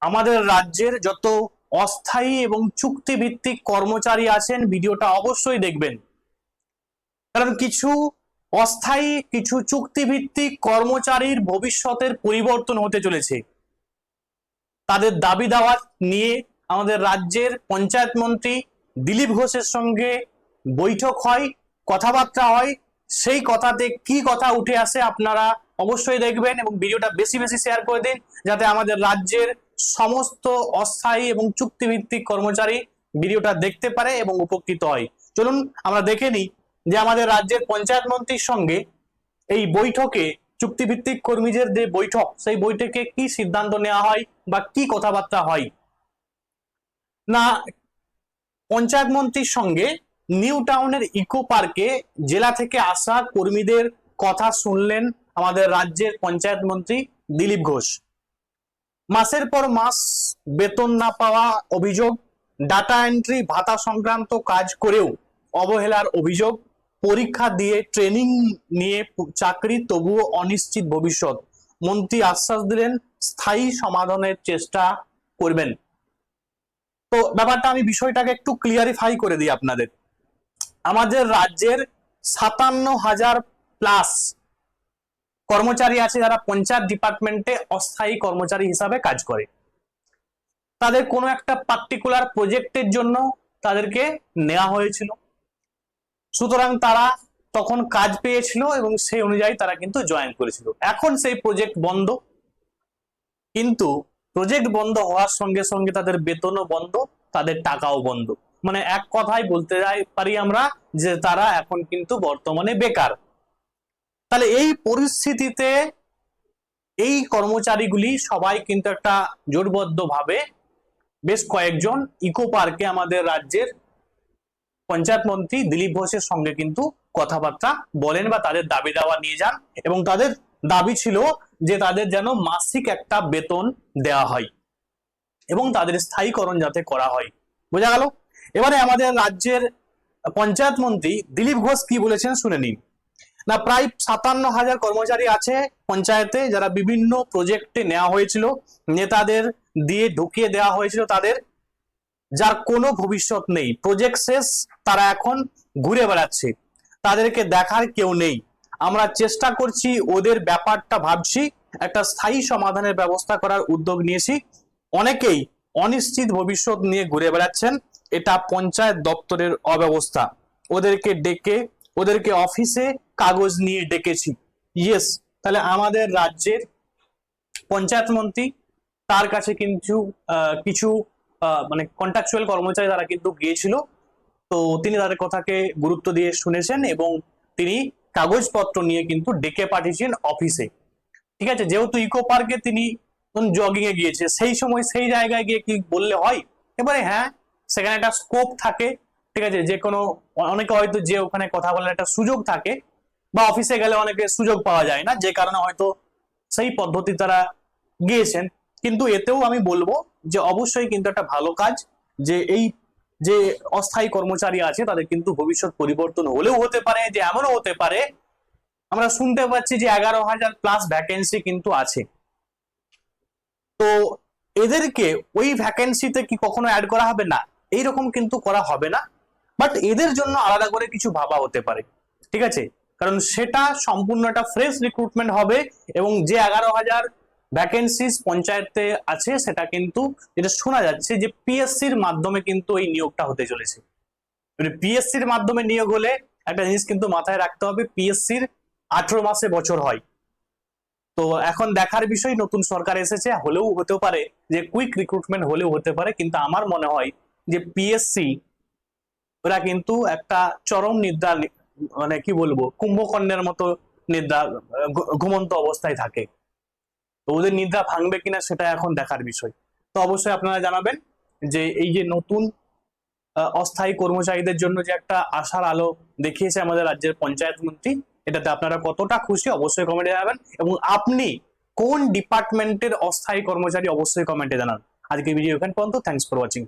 আমাদের রাজ্যের যত অস্থায়ী এবং চুক্তিভিত্তিক কর্মচারী আছেন ভিডিওটা অবশ্যই দেখবেন, কারণ কিছু অস্থায়ী কিছু চুক্তিভিত্তিক কর্মচারীর ভবিষ্যতের পরিবর্তন হতে চলেছে। তাদের দাবি দাওয়া নিয়ে আমাদের রাজ্যের পঞ্চায়েত মন্ত্রী দিলীপ ঘোষের সঙ্গে বৈঠক হয়, কথাবার্তা হয়। সেই কথাতে কি কথা উঠে আসে আপনারা অবশ্যই দেখবেন এবং ভিডিওটা বেশি বেশি শেয়ার করে দিন, যাতে আমাদের রাজ্যের সমস্ত অস্থায়ী এবং চুক্তিভিত্তিক কর্মচারী ভিডিওটা দেখতে পারে এবং উপকৃত হয়। চলুন আমরা দেখে নিই যে আমাদের রাজ্যের পঞ্চায়েত মন্ত্রীর সঙ্গে এই বৈঠকে, চুক্তিভিত্তিক কর্মীদের যে বৈঠক, সেই বৈঠকে কি সিদ্ধান্ত নেওয়া হয় বা কি কথাবার্তা হয়। না, পঞ্চায়েত মন্ত্রীর সঙ্গে নিউ টাউনের ইকো পার্কে জেলা থেকে আসা কর্মীদের কথা শুনলেন আমাদের রাজ্যের পঞ্চায়েত মন্ত্রী দিলীপ ঘোষ। মাসের পর মাস বেতন না পাওয়া অভিযোগ, ডাটা এন্ট্রি ভাতা সংক্রান্ত কাজ করেও অবহেলার অভিযোগ, পরীক্ষা দিয়ে ট্রেনিং নিয়ে চাকরি তবুও অনিশ্চিত ভবিষ্যৎ। মন্ত্রী আশ্বাস দিলেন স্থায়ী সমাধানের চেষ্টা করবেন। তো ব্যাপারটা আমি বিষয়টাকে একটু ক্লিয়ারিফাই করে দিই আপনাদের। আমাদের রাজ্যের 57,000 প্লাস কর্মচারী আছে যারা পঞ্চায়েত ডিপার্টমেন্টে অস্থায়ী কর্মচারী হিসাবে কাজ করে। তাদের কোনো একটা পার্টিকুলার প্রজেক্টের জন্য তাদেরকে নেওয়া হয়েছিল, সুতরাং তারা তখন কাজ পেয়েছিল এবং সেই অনুযায়ী তারা কিন্তু জয়েন করেছিল। এখন সেই প্রজেক্ট বন্ধ, কিন্তু প্রজেক্ট বন্ধ হওয়ার সঙ্গে সঙ্গে তাদের বেতনও বন্ধ, তাদের টাকাও বন্ধ। মানে এক কথায় বলতে পারি আমরা যে তারা এখন কিন্তু বর্তমানে বেকার। তাহলে এই পরিস্থিতিতে এই কর্মচারীগুলি সবাই কিন্তু একটা জোটবদ্ধ ভাবে বেশ কয়েকজন ইকো পার্কে আমাদের রাজ্যের পঞ্চায়েত মন্ত্রী দিলীপ ঘোষের সঙ্গে কিন্তু কথাবার্তা বলেন বা তাদের দাবি দাওয়া নিয়ে যান, এবং তাদের দাবি ছিল যে তাদের যেন মাসিক একটা বেতন দেওয়া হয় এবং তাদের স্থায়ীকরণ যাতে করা হয়। বোঝা গেল? এবারে আমাদের রাজ্যের পঞ্চায়েত মন্ত্রী দিলীপ ঘোষ কি বলেছেন শুনে নিন। না, প্রায় 57,000 কর্মচারী আছে পঞ্চায়েতে যারা বিভিন্ন প্রজেক্টে নেওয়া হয়েছিল, নেতাদের দিয়ে ঢুকিয়ে দেওয়া হয়েছিল তাদের, যার কোনো ভবিষ্যৎ নেই, প্রজেক্ট শেষ, তারা এখন ঘুরে বেড়াচ্ছে, তাদেরকে দেখার কেউ নেই। আমরা চেষ্টা করছি, ওদের ব্যাপারটা ভাবছি, একটা স্থায়ী সমাধানের ব্যবস্থা করার উদ্যোগ নিয়েছি। অনেকেই অনিশ্চিত ভবিষ্যৎ নিয়ে ঘুরে বেড়াচ্ছেন, এটা পঞ্চায়েত দপ্তরের অব্যবস্থা। ওদেরকে ডেকে, ওদেরকে অফিসে কাগজ নিয়ে ডেকেছি। ইয়েস, তাহলে আমাদের রাজ্যের পঞ্চায়েত মন্ত্রী, তার কাছে কিন্তু কিছু মানে কন্ট্রাকচুয়াল কর্মচারী তারা কিন্তু গিয়েছিল, তো তিনি তাদের কথাকে গুরুত্ব দিয়ে শুনেছেন এবং তিনি কাগজপত্র নিয়ে কিন্তু ডেকে পাঠিয়েছেন অফিসে। ঠিক আছে, যেহেতু ইকো পার্কে তিনি জগিং এ গিয়েছে, সেই সময় সেই জায়গায় গিয়ে কি বললে হয়? এবারে হ্যাঁ, সেখানে একটা স্কোপ থাকে, ঠিক আছে, যে কোনো অনেকে হয়তো যে ওখানে কথা বলার একটা সুযোগ থাকে, বা অফিসে গেলে অনেকে সুযোগ পাওয়া যায় না, যে কারণে হয়তো সেই পদ্ধতি তারা গিয়েছেন। কিন্তু এতেও আমি বলবো যে অবশ্যই কিন্তু একটা ভালো কাজ, যে এই যে অস্থায়ী কর্মচারী আছে তাদের কিন্তু ভবিষ্যৎ পরিবর্তন হলেও হতে পারে, যে এমনও হতে পারে আমরা শুনতে পাচ্ছি যে 11,000 প্লাস ভ্যাকেন্সি কিন্তু আছে। তো এদেরকে ওই ভ্যাকেন্সিতে কি কখনো অ্যাড করা হবে? না, এইরকম কিন্তু করা হবে না, বাট এদের জন্য আলাদা করে কিছু ভাবা হতে পারে। ঠিক আছে, কারণ সেটা সম্পূর্ণ একটা ফ্রেশ রিক্রুটমেন্ট হবে, এবং যে 11,000 ভ্যাকেন্সিস পঞ্চায়েতে আছে সেটা কিন্তু, যেটা শোনা যাচ্ছে যে পিএসসির মাধ্যমে কিন্তু এই নিয়োগটা হতে চলেছে। পিএসসির মাধ্যমে নিয়োগ হলে একটা জিনিস কিন্তু মাথায় রাখতে হবে, পিএসসির 18 মাসে বছর হয়। তো এখন দেখার বিষয়, নতুন সরকার এসেছে, হলেও হতে পারে যে কুইক রিক্রুটমেন্ট হলেও হতে পারে, কিন্তু আমার মনে হয় যে পিএসসি ওরা কিন্তু একটা চরম নিদ্রা, মানে কি বলবো, কুম্ভকর্ণের মতো নিদ্রা, ঘুমন্ত অবস্থায় থাকে। তো ওদের নিদ্রা ভাঙবে কিনা সেটা এখন দেখার বিষয়। তো অবশ্যই আপনারা জানাবেন যে এই যে নতুন অস্থায়ী কর্মচারীদের জন্য যে একটা আশার আলো দেখিয়েছে আমাদের রাজ্যের পঞ্চায়েত মন্ত্রী, এটাতে আপনারা কতটা খুশি অবশ্যই কমেন্টে জানাবেন, এবং আপনি কোন ডিপার্টমেন্টের অস্থায়ী কর্মচারী অবশ্যই কমেন্টে জানান। আজকে ভিডিও এখানে পর্যন্ত, থ্যাংকস ফর ওয়াচিং।